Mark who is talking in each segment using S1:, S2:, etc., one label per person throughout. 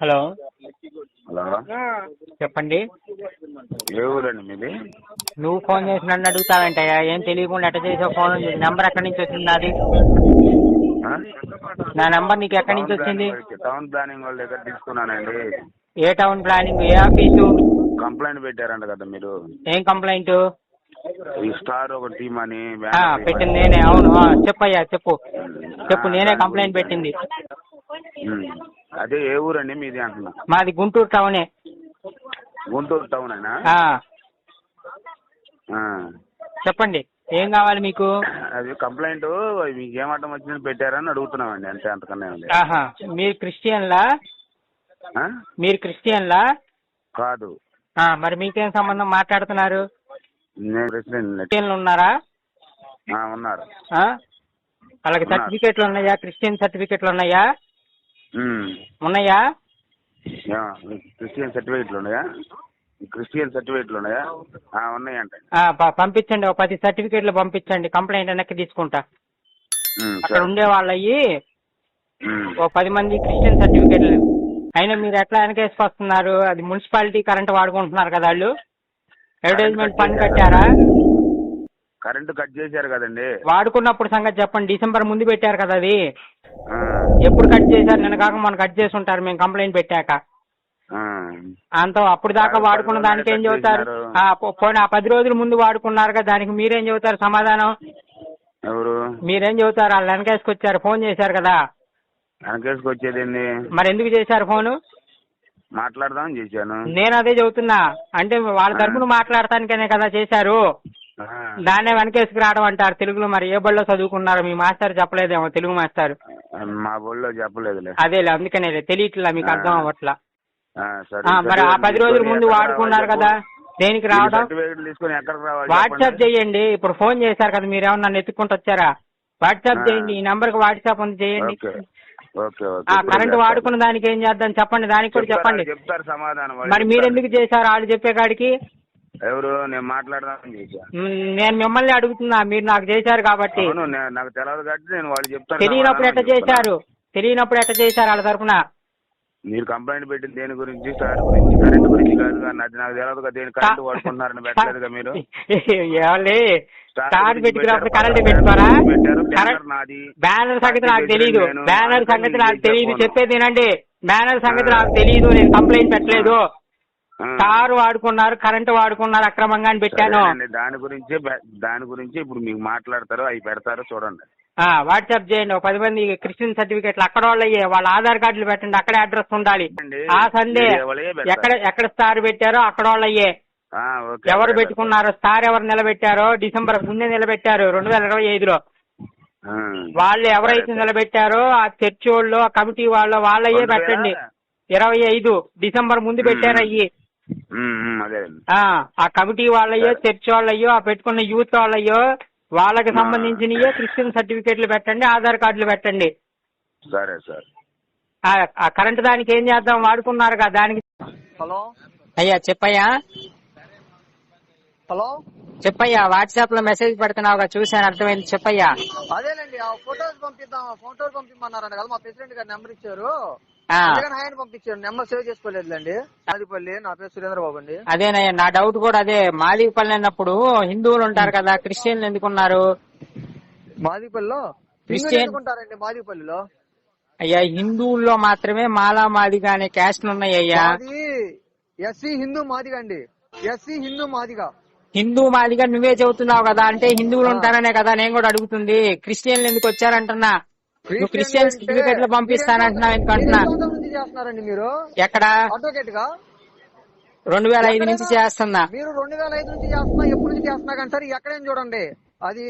S1: Hello
S2: hello,
S1: చెప్పండి.
S2: ఏ ఊరండి మీది?
S1: నువ్వు ఫోన్ చేసి నన్ను అడుగుతావేంటయ్యా? ఏం తెలియకుండా ఎట్ట చేసావు ఫోన్? నెంబర్ ఎక్కడి నుంచి వచ్చింది నాది?
S2: ఆ?
S1: నా నెంబర్ నీకు ఎక్కడి నుంచి వచ్చింది?
S2: టౌన్ ప్లానింగ్ వాళ్ళ దగ్గర తీసుకున్నానండి.
S1: ఏ టౌన్ ప్లానింగ్? ఏ ఆఫీసు?
S2: కంప్లైంట్ పెట్టారంట కదా మీరు?
S1: ఏం కంప్లైంట్?
S2: ఈ స్టార్ ఒక టీమ్ అని
S1: పెట్టింది నేనే. అవును, చెప్పయ్యా, చెప్పు. నేనే కంప్లైంట్ పెట్టింది.
S2: అదే ఏ ఊరండి మీది అంటున్నా?
S1: మాది గుంటూరు టౌనే.
S2: గుంటూరు టౌన్ అయినా?
S1: చెప్పండి, ఏం కావాలి మీకు?
S2: అది కంప్లైంట్ మీకు ఏమటం వచ్చిందని పెట్టారని అడుగుతున్నామండి, అంతే, అంతకన్నా ఉంది.
S1: మీరు క్రిస్టియన్లా? మీరు క్రిస్టియన్లా?
S2: కాదు.
S1: మరి మీకేం సంబంధం? మాట్లాడుతున్నారు.
S2: నేను ప్రెసిడెంట్.
S1: క్రిస్టియన్లు ఉన్నారా?
S2: ఉన్నారు.
S1: వాళ్ళకి సర్టిఫికేట్లు ఉన్నాయా? క్రిస్టియన్ సర్టిఫికేట్లు ఉన్నాయా? ఉన్నాయా?
S2: క్రిస్టియన్ సర్టిఫికేట్లు ఉన్నాయా? క్రిస్టియన్ సర్టిఫికేట్లు ఉన్నాయా? ఉన్నాయండి.
S1: పంపించండి, ఒక 10 సర్టిఫికేట్లు పంపించండి. కంప్లైంట్ వెనక్కి తీసుకుంటా. అక్కడ ఉండే వాళ్ళవి ఓ 10 మంది క్రిస్టియన్ సర్టిఫికేట్లు. అయినా మీరు ఎట్లా వెనకేసుకొస్తున్నారు? అది మున్సిపాలిటీ కరెంట్ వాడుకుంటున్నారు కదా వాళ్ళు. అడ్వర్టైజ్మెంట్ ఫండ్ కట్టారా?
S2: కరెంటు కట్ చేశారు కదండి.
S1: వాడుకున్నప్పుడు సంగతి చెప్పండి. డిసెంబర్ ముందు పెట్టారు కదా అది. ఎప్పుడు కట్ చేశారు? నిన్న కాక మొన్న కట్ చేసి ఉంటారు మేము కంప్లైంట్ పెట్టాక. అప్పుడు దాకా వాడుకున్న దానికి ఏం చెబుతారు? పోనీ 10 రోజుల ముందు వాడుకున్నారు కదా, దానికి మీరేం చెబుతారు సమాధానం?
S2: ఎవరు?
S1: మీరేం చెబుతారు? వాళ్ళు వెనకేసుకొచ్చారు, ఫోన్ చేశారు కదా.
S2: వెనకేసుకొచ్చేది
S1: మరి ఎందుకు చేశారు ఫోను?
S2: మాట్లాడదామని చేశాను.
S1: నేను అదే చెబుతున్నా. అంటే వాళ్ళ తరపున మాట్లాడటానికనే కదా చేశారు. దాన్నే వెనకేసుకు రావడం అంటారు తెలుగులో. మరి ఏ బడిలో చదువుకున్నారు? మీ మాస్టర్ చెప్పలేదేమో, తెలుగు మాస్టర్.
S2: మా బడిలో చెప్పలేదులే.
S1: అదేలే, అందుకనే తెలియట్లా, మీకు అర్థం అవ్వట్లా. మరి 10 రోజుల ముందు వాడుకున్నారు కదా, దేనికి రావడం? వాట్సాప్ చేయండి. ఇప్పుడు ఫోన్ చేశారు కదా, మీరేమన్నా నన్ను ఎత్తుకుంటూ వచ్చారా? వాట్సాప్ చేయండి, ఈ నంబర్కి వాట్సాప్ ఉంది, చేయండి. కరెంటు వాడుకున్న దానికి ఏం చేద్దాం చెప్పండి, దానికి కూడా చెప్పండి.
S2: చెప్తారు సమాధానం.
S1: మరి మీరెందుకు చేశారు వాళ్ళు చెప్పే కాడికి?
S2: ఎవరు? నేను మాట్లాడదామని చేశా.
S1: నేను మిమ్మల్ని అడుగుతున్నా, మీరు నాకు చేశారు కాబట్టి.
S2: నాకు తెలియదు కాబట్టి నేను వాళ్ళు చెప్తాను.
S1: తెలియనప్పుడు ఎట్ట చేశారు? వాళ్ళ తరపున?
S2: మీరు కంప్లైంట్ పెట్టింది దేని గురించి? స్టార్ గురించి, కరెంట్ గురించి కాదు. అది నాకు తెలియదు కదా. దేని కరెంట్ వాడుకుంటున్నారని పెట్టలేదుగా మీరు.
S1: స్టార్ పెట్టుకున్నప్పుడు కరెంట్ పెట్టుకోరా? బ్యానర్ సంగతి నాకు తెలియదు. చెప్పేది వినండి. బ్యానర్ సంగతి నాకు తెలియదు. నేను కంప్లైంట్ పెట్టలేదు. స్టార్ వాడుకున్నారు, కరెంట్ వాడుకున్నారు అక్రమంగా అని పెట్టాను.
S2: దాని గురించి ఇప్పుడు మీకు మాట్లాడతారు, అవి పెడతారు, చూడండి.
S1: వాట్సాప్ చేయండి. ఒక 10 మంది క్రిస్టియన్ సర్టిఫికేట్లు అక్కడ వాళ్ళయ్యే, వాళ్ళ ఆధార్ కార్డులు పెట్టండి, అక్కడే అడ్రస్ ఉండాలి. ఆ సండే ఎక్కడ స్టార్ పెట్టారో అక్కడ వాళ్ళయ్యే. ఎవరు పెట్టుకున్నారో, స్టార్ ఎవరు నిలబెట్టారో డిసెంబర్ ముందే నిలబెట్టారు 2025లో. వాళ్ళు ఎవరైతే నిలబెట్టారో ఆ చర్చి వాళ్ళు, ఆ కమిటీ వాళ్ళు, వాళ్ళయ్యే పెట్టండి. 25 డిసెంబర్ ముందు పెట్టారు అయ్యి. ఆ కమిటీ వాళ్ళయ్యో, చర్చ్ వాళ్ళయ్యో, ఆ పెట్టుకున్న యూత్ వాళ్ళయ్యో, వాళ్ళకి సంబంధించినయే క్రిస్టియన్ సర్టిఫికేట్లు పెట్టండి, ఆధార్ కార్డులు పెట్టండి.
S2: సరే సార్.
S1: ఆ కరెంట్ దానికి ఏం చేద్దాం? వాడుకున్నారు కదా దానికి.
S3: హలో
S1: అయ్యా చెప్పయ్యా.
S3: హలో
S1: చెప్పయ్యా, వాట్సాప్ లో మెసేజ్ పెడుతున్నావుగా, చూశాను, అర్థమైంది, చెప్పయ్యా.
S3: అదేనండి, ఆ ఫోటోస్ పంపిమ్మన్నారంట కదా, మా ప్రెసిడెంట్ గారు నెంబర్ ఇచ్చారు. ఆయన పంపించారు, నెంబర్ సేవ్ చేసుకోలేదులేండి. మాదిపల్లి, నా పేరు సురేంద్రబాబు అండి.
S1: అదేనయ్యా, నా డౌట్ కూడా అదే. మాదిపల్లి అన్నప్పుడు హిందువులు ఉంటారు కదా, క్రిస్టియన్లు ఎందుకున్నారు?
S3: మాదిపల్లిలో ఉంటారండి. మాదిపల్లిలో
S1: అయ్యా హిందువుల్లో మాత్రమే మాలా మాదిగా అనే క్యాస్ట్లు ఉన్నాయ్యా.
S3: ఎస్సీ హిందూ మాదిగా అండి. ఎస్సీ హిందూ మాదిగా.
S1: హిందూ మాదిగా నువ్వే చెబుతున్నావు కదా, అంటే హిందువులు ఉంటారనే కదా నేను కూడా అడుగుతుంది. క్రిస్టియన్లు ఎందుకు వచ్చారంటున్నా? నువ్వు క్రిస్టియన్ సర్టిఫికేట్లు పంపిస్తానంటున్నావు ఎందుకంటున్నా?
S3: మీరు
S1: ఎక్కడ?
S3: అడ్వకేట్ గా
S1: 2005 నుంచి చేస్తున్నా.
S3: మీరు 2005 నుంచి చేస్తున్నా, ఎప్పటి నుంచి చేస్తున్నా కానీ సరే, ఎక్కడేం చూడండి, అది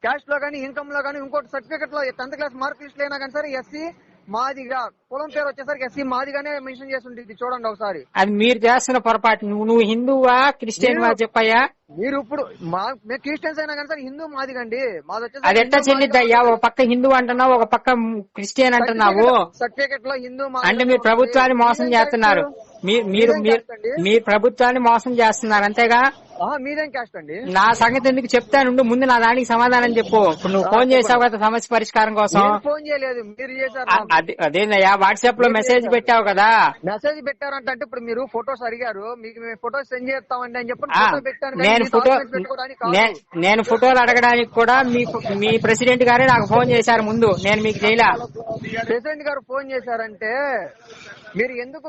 S3: క్యాష్ లో కానీ, ఇన్కమ్ లో కానీ, ఇంకోటి సర్టిఫికెట్ లో 10th క్లాస్ మార్క్ లిస్ట్ అయినా కానీ సరే ఎస్సీ మాదిగా, కులం పేరు వచ్చేసరికి ఎస్సీ మాదిగానే మెన్షన్ చేసి ఉంటుంది, చూడండి ఒకసారి. అది
S1: మీరు చేస్తున్న పొరపాటు. నువ్వు హిందువా క్రిస్టియన్ వా చెప్పయ్యా?
S3: మీరు ఇప్పుడు క్రిస్టియన్స్ అయినా కానీ సరే హిందూ మాదిగండి. మాది వచ్చేసి
S1: అది ఎట్లా చెల్లిద్దయ్యా? ఒక పక్క హిందూ అంటున్నావు, ఒక పక్క క్రిస్టియన్ అంటున్నావు.
S3: సర్టిఫికెట్ లో హిందూ
S1: అంటే మీరు ప్రభుత్వాన్ని మోసం చేస్తున్నారు. మీరు ప్రభుత్వాన్ని మోసం చేస్తున్నారు, అంతేగా?
S3: మీదేం క్యాస్ట్ అండి?
S1: నా సంగతి ఎందుకు చెప్తానుండు, ముందు నా దానికి సమాధానం చెప్పు. ఇప్పుడు నువ్వు ఫోన్ చేసావు కదా సమస్య పరిష్కారం కోసం.
S3: నేను ఫోన్ చేయలేదు, మీరు చేశారు నాకు.
S1: అదేనయ్యా, వాట్సాప్ లో మెసేజ్ పెట్టావు కదా.
S3: మెసేజ్ పెట్టారంటే ఇప్పుడు మీరు ఫొటోస్ అడిగారు, మీకు మేము ఫొటోస్ సెండ్ చేస్తామండి అని చెప్పి ఫోటో పెట్టాను.
S1: నేను ఫోటోలు అడగడానికి కూడా మీ ప్రెసిడెంట్ గారే నాకు ఫోన్ చేశారు ముందు, నేను మీకు చేయలే.
S3: ప్రెసిడెంట్ గారు ఫోన్ చేశారంటే మీరు ఎందుకు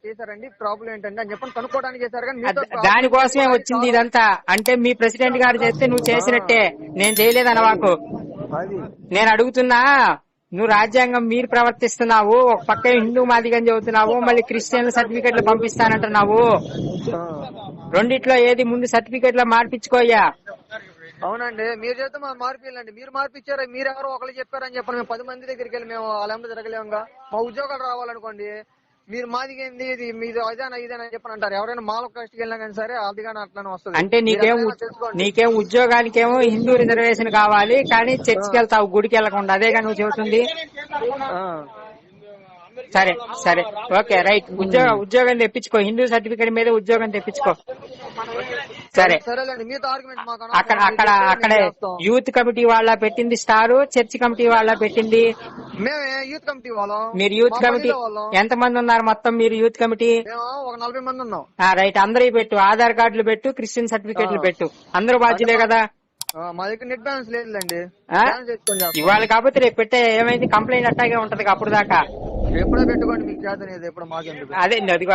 S3: చేశారండి, ప్రాబ్లం ఏంటండి అని చెప్పని కనుక్కోవడానికి చేశారు. కానీ
S1: దానికోసమే వచ్చింది ఇదంతా. అంటే మీ ప్రెసిడెంట్ గారు చేస్తే నువ్వు చేసినట్టే, నేను చేయలేదన్నవాకు. నేను అడుగుతున్నా, నువ్వు రాజ్యాంగం మీరు ప్రవర్తిస్తున్నావు, ఒక పక్క హిందూ మాదిగని చెబుతున్నావు, మళ్ళీ క్రిస్టియన్ సర్టిఫికెట్లు పంపిస్తానంటున్నావు. రెండిట్లో ఏది ముందు సర్టిఫికెట్లో మార్పించుకోయ్యా.
S3: అవునండి, మీరు చేస్తే మా మార్పిల్లండి. మీరు మార్పిచ్చారా, మీరు ఎవరో ఒకళ్ళు చెప్పారని చెప్పండి. మేము 10 మంది దగ్గరికి వెళ్ళి మేము వాళ్ళ తిరగలేముగా. మా ఉద్యోగాలు రావాలనుకోండి, మీరు మాదిగేంది ఇది మీది అదేనా ఇదేనా చెప్పని అంటారు. ఎవరైనా మాల కాస్ట్కి వెళ్ళినా కానీ సరే అది కానీ అట్లానే వస్తుంది.
S1: అంటే నీకేం ఉద్యోగానికేమో హిందూ రిజర్వేషన్ కావాలి, కానీ చర్చికి వెళ్తావు గుడికి వెళ్ళకుండా, అదేగా నువ్వు చెబుతుంది. సరే సరే, ఓకే, రైట్. ఉద్యోగం తెప్పించుకో, హిందూ సర్టిఫికేట్ మీద ఉద్యోగం తెప్పించుకో. సరే, అక్కడే యూత్ కమిటీ వాళ్ళ పెట్టింది స్టారు, చర్చ్ కమిటీ వాళ్ళ పెట్టింది.
S3: యూత్ కమిటీ వాళ్ళం.
S1: మీరు యూత్ కమిటీ ఎంత మంది ఉన్నారు మొత్తం? మీరు యూత్ కమిటీ
S3: ఒక 40 మంది ఉన్నాం.
S1: రైట్, అందరూ పెట్టు, ఆధార్ కార్డులు పెట్టు, క్రిస్టియన్ సర్టిఫికేట్లు పెట్టు, అందరూ బాధ్యులే కదా.
S3: మా దగ్గర నెట్ బ్యాలెన్స్ లేదులేండి.
S1: ఇవాళ కాకపోతే రేపు పెట్టే ఏమైంది, కంప్లైంట్ అట్టాగే ఉంటది అప్పుడు దాకా.
S3: ఎప్పుడో పెట్టుకోండి, మీకు చేతనేది ఎప్పుడు మాకెందుకు.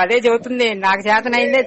S1: అదే చెబుతుంది, నాకు చేతనైందే